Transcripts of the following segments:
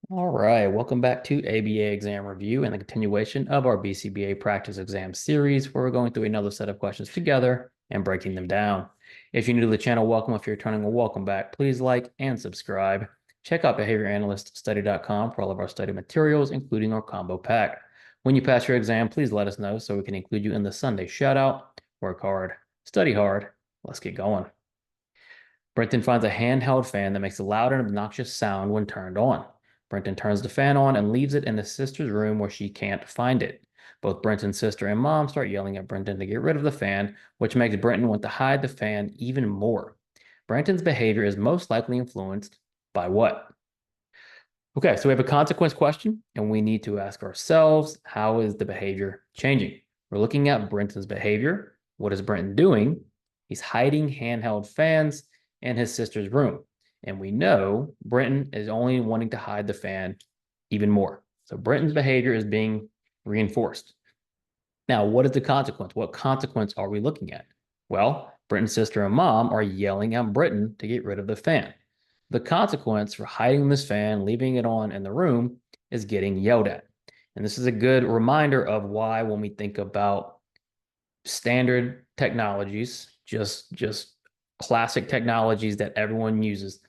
All right, welcome back to ABA exam review and the continuation of our BCBA practice exam series, where we're going through another set of questions together and breaking them down. If you're new to the channel, welcome. If you're returning, welcome back. Please like and subscribe. Check out behavioranalyststudy.com for all of our study materials, including our combo pack. When you pass your exam, please let us know so we can include you in the Sunday shout out. Work hard, study hard. Let's get going. Brenton finds a handheld fan that makes a loud and obnoxious sound when turned on. Brenton turns the fan on and leaves it in his sister's room where she can't find it. Both Brenton's sister and mom start yelling at Brenton to get rid of the fan, which makes Brenton want to hide the fan even more. Brenton's behavior is most likely influenced by what? Okay, so we have a consequence question, and we need to ask ourselves, how is the behavior changing? We're looking at Brenton's behavior. What is Brenton doing? He's hiding handheld fans in his sister's room. And we know Brenton is only wanting to hide the fan even more. So Brenton's behavior is being reinforced. Now, what is the consequence? What consequence are we looking at? Well, Brenton's sister and mom are yelling at Brenton to get rid of the fan. The consequence for hiding this fan, leaving it on in the room, is getting yelled at. And this is a good reminder of why when we think about standard technologies, just classic technologies that everyone uses,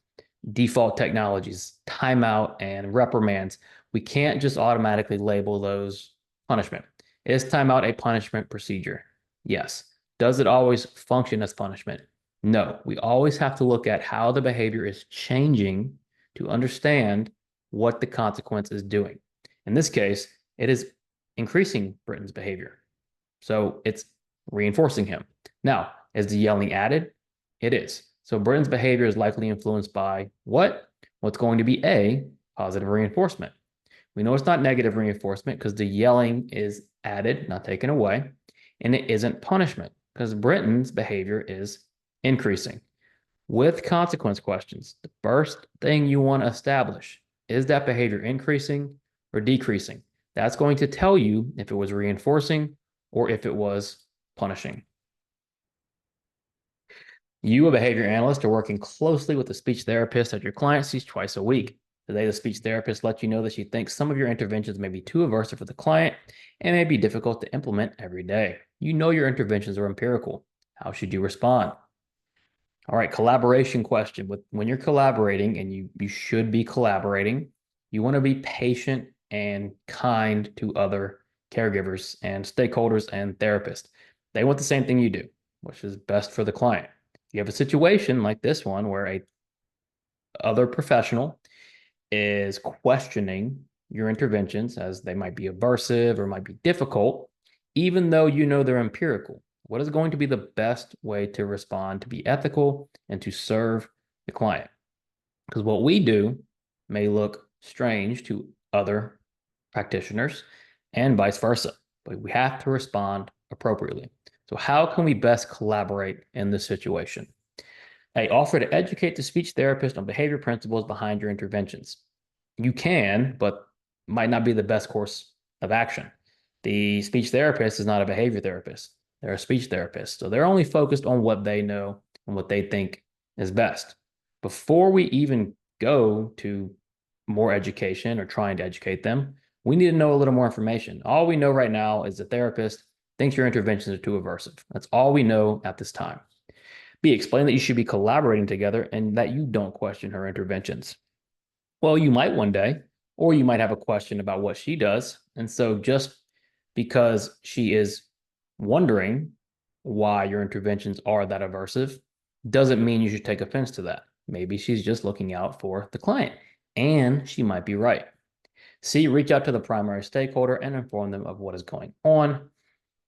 default technologies, timeout and reprimands, we can't just automatically label those punishment. Is timeout a punishment procedure? Yes. Does it always function as punishment? No. We always have to look at how the behavior is changing to understand what the consequence is doing. In this case, it is increasing Brenton's behavior. So it's reinforcing him. Now, is the yelling added? It is. So Brenton's behavior is likely influenced by what? What's going to be A, positive reinforcement. We know it's not negative reinforcement because the yelling is added, not taken away, and it isn't punishment because Brenton's behavior is increasing. With consequence questions, the first thing you want to establish is that behavior increasing or decreasing. That's going to tell you if it was reinforcing or if it was punishing. You, a behavior analyst, are working closely with a speech therapist that your client sees twice a week. Today, the speech therapist lets you know that she thinks some of your interventions may be too aversive for the client and may be difficult to implement every day. You know your interventions are empirical. How should you respond? All right, collaboration question. When you're collaborating, and you should be collaborating, you want to be patient and kind to other caregivers and stakeholders and therapists. They want the same thing you do, which is best for the client. You have a situation like this one where a other professional is questioning your interventions as they might be aversive or might be difficult, even though you know they're empirical. What is going to be the best way to respond to be ethical and to serve the client? Because what we do may look strange to other practitioners and vice versa, but we have to respond appropriately. So how can we best collaborate in this situation? A, offer to educate the speech therapist on behavior principles behind your interventions. You can, but might not be the best course of action. The speech therapist is not a behavior therapist. They're a speech therapist. So they're only focused on what they know and what they think is best. Before we even go to more education or trying to educate them, we need to know a little more information. All we know right now is the therapist thinks your interventions are too aversive. That's all we know at this time. B, explain that you should be collaborating together and that you don't question her interventions. Well, you might one day, or you might have a question about what she does. And so just because she is wondering why your interventions are that aversive doesn't mean you should take offense to that. Maybe she's just looking out for the client, and she might be right. C, reach out to the primary stakeholder and inform them of what is going on.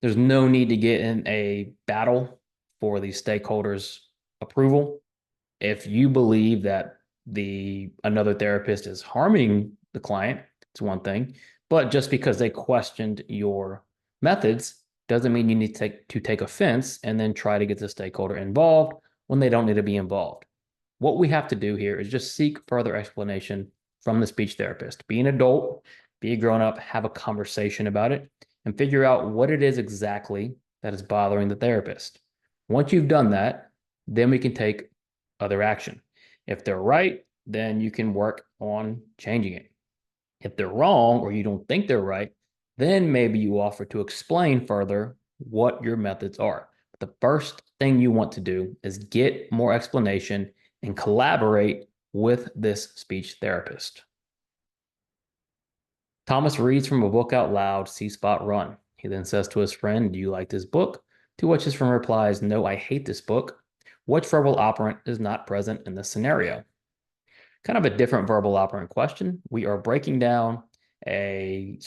There's no need to get in a battle for the stakeholders' approval. If you believe that another therapist is harming the client, it's one thing. But just because they questioned your methods doesn't mean you need to take offense and then try to get the stakeholder involved when they don't need to be involved. What we have to do here is just seek further explanation from the speech therapist. Be an adult, be a grown up, have a conversation about it, and figure out what it is exactly that is bothering the therapist. Once you've done that, then we can take other action. If they're right, then you can work on changing it. If they're wrong or you don't think they're right, then maybe you offer to explain further what your methods are. But the first thing you want to do is get more explanation and collaborate with this speech therapist. Thomas reads from a book out loud, see Spot run. He then says to his friend, "Do you like this book?" To which his friend replies, "No, I hate this book." Which verbal operant is not present in this scenario? Kind of a different verbal operant question. We are breaking down a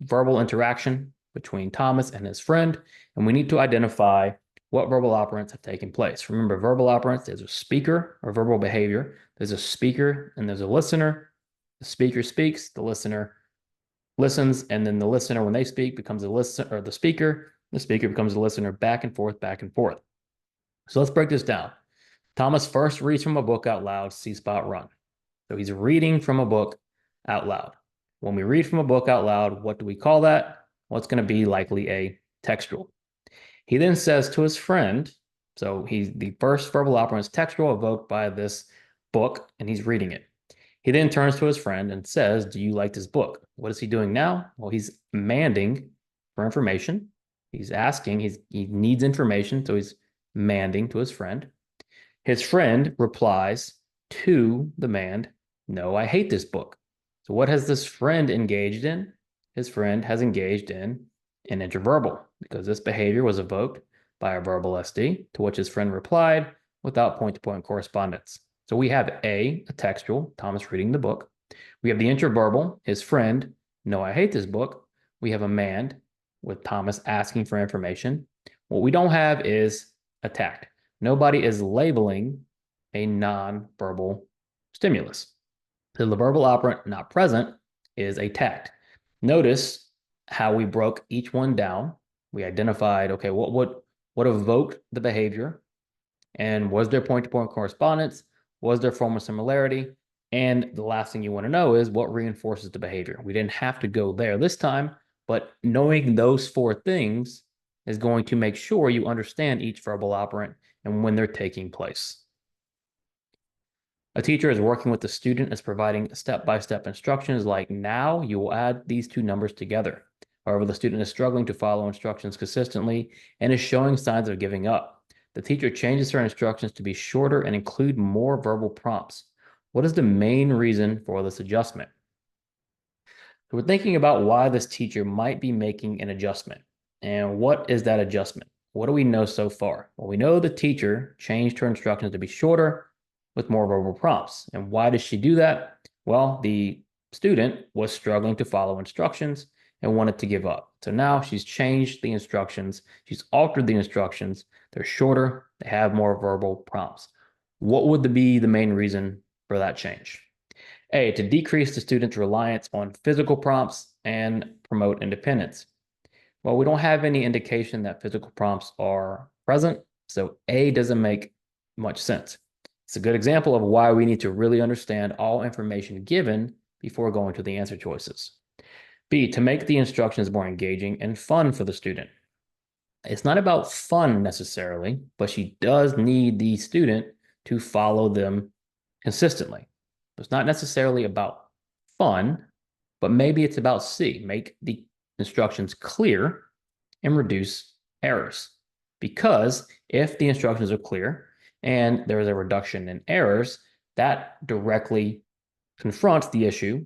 verbal interaction between Thomas and his friend, and we need to identify what verbal operants have taken place. Remember, verbal operants, there's a speaker or verbal behavior. There's a speaker and there's a listener. The speaker speaks, the listener listens, and then the listener, when they speak, becomes a listener, or the speaker becomes a listener, back and forth, back and forth. So let's break this down. Thomas first reads from a book out loud, see Spot run. So he's reading from a book out loud. When we read from a book out loud, what do we call that? Well, it's going to be likely a textual. He then says to his friend, so he's the first verbal operant is textual, evoked by this book, and he's reading it. He then turns to his friend and says, "Do you like this book?" What is he doing now? Well, he's demanding for information. He's asking, he needs information, so he's demanding to his friend. His friend replies to the demand, "No, I hate this book." So what has this friend engaged in? His friend has engaged in an interverbal because this behavior was evoked by a verbal SD, to which his friend replied without point-to-point correspondence. So we have a textual, Thomas reading the book. We have the interverbal, his friend, "No, I hate this book." We have a mand with Thomas asking for information. What we don't have is a tact. Nobody is labeling a non-verbal stimulus. So the verbal operant not present is a tact. Notice how we broke each one down. We identified, okay, what evoked the behavior, and was there point-to-point correspondence? Was there formal similarity? And the last thing you want to know is what reinforces the behavior. We didn't have to go there this time, but knowing those four things is going to make sure you understand each verbal operant and when they're taking place. A teacher is working with the student as providing step-by-step instructions like, "Now you will add these two numbers together." However, the student is struggling to follow instructions consistently and is showing signs of giving up. The teacher changes her instructions to be shorter and include more verbal prompts. What is the main reason for this adjustment? So we're thinking about why this teacher might be making an adjustment. And what is that adjustment? What do we know so far? Well, we know the teacher changed her instructions to be shorter with more verbal prompts. And why does she do that? Well, the student was struggling to follow instructions and wanted to give up. So now she's changed the instructions. She's altered the instructions. They're shorter. They have more verbal prompts. What would be the main reason for that change? A, to decrease the student's reliance on physical prompts and promote independence. Well, we don't have any indication that physical prompts are present, so A doesn't make much sense. It's a good example of why we need to really understand all information given before going to the answer choices. B, to make the instructions more engaging and fun for the student. It's not about fun necessarily, but she does need the student to follow them consistently. It's not necessarily about fun, but maybe it's about C, make the instructions clear and reduce errors. Because if the instructions are clear and there is a reduction in errors, that directly confronts the issue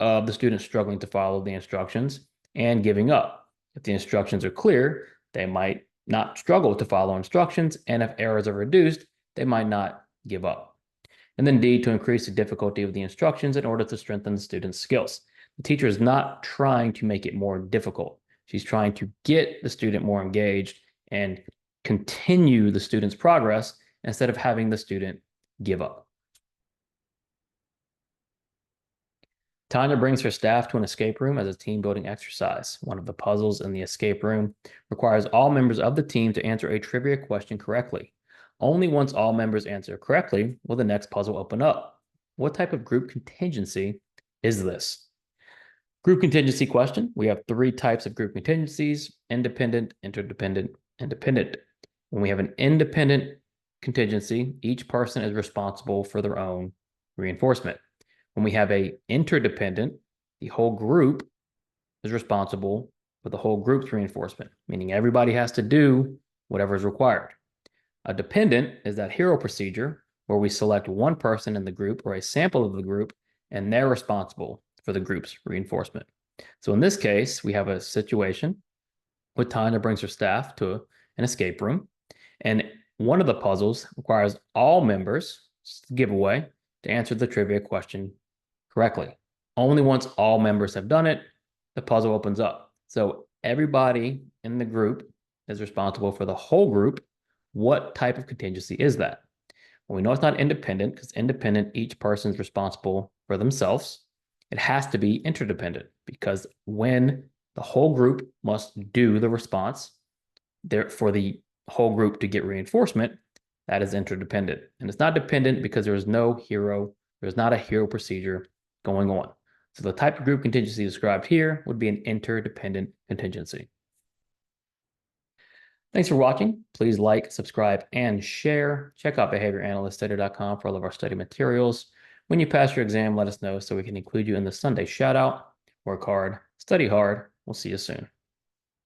of the student struggling to follow the instructions and giving up. If the instructions are clear, they might not struggle to follow instructions, and if errors are reduced, they might not give up. And then D, to increase the difficulty of the instructions in order to strengthen the student's skills. The teacher is not trying to make it more difficult. She's trying to get the student more engaged and continue the student's progress instead of having the student give up. Tanya brings her staff to an escape room as a team building exercise. One of the puzzles in the escape room requires all members of the team to answer a trivia question correctly. Only once all members answer correctly will the next puzzle open up. What type of group contingency is this? Group contingency question. We have three types of group contingencies: independent, interdependent, independent. When we have an independent contingency, each person is responsible for their own reinforcement. When we have an interdependent, the whole group is responsible for the whole group's reinforcement, meaning everybody has to do whatever is required. A dependent is that hero procedure where we select one person in the group or a sample of the group, and they're responsible for the group's reinforcement. So in this case, we have a situation with Tanya brings her staff to an escape room, and one of the puzzles requires all members, giveaway, to answer the trivia question correctly. Only once all members have done it, the puzzle opens up. So everybody in the group is responsible for the whole group. What type of contingency is that? Well, we know it's not independent because independent, each person's responsible for themselves. It has to be interdependent because when the whole group must do the response there for the whole group to get reinforcement, that is interdependent. And it's not dependent because there's no hero, there's not a hero procedure going on. So the type of group contingency described here would be an interdependent contingency. Thanks for watching. Please like, subscribe, and share. Check out behavioranalyststudy.com for all of our study materials. When you pass your exam, let us know so we can include you in the Sunday shout out. Work hard, study hard. We'll see you soon.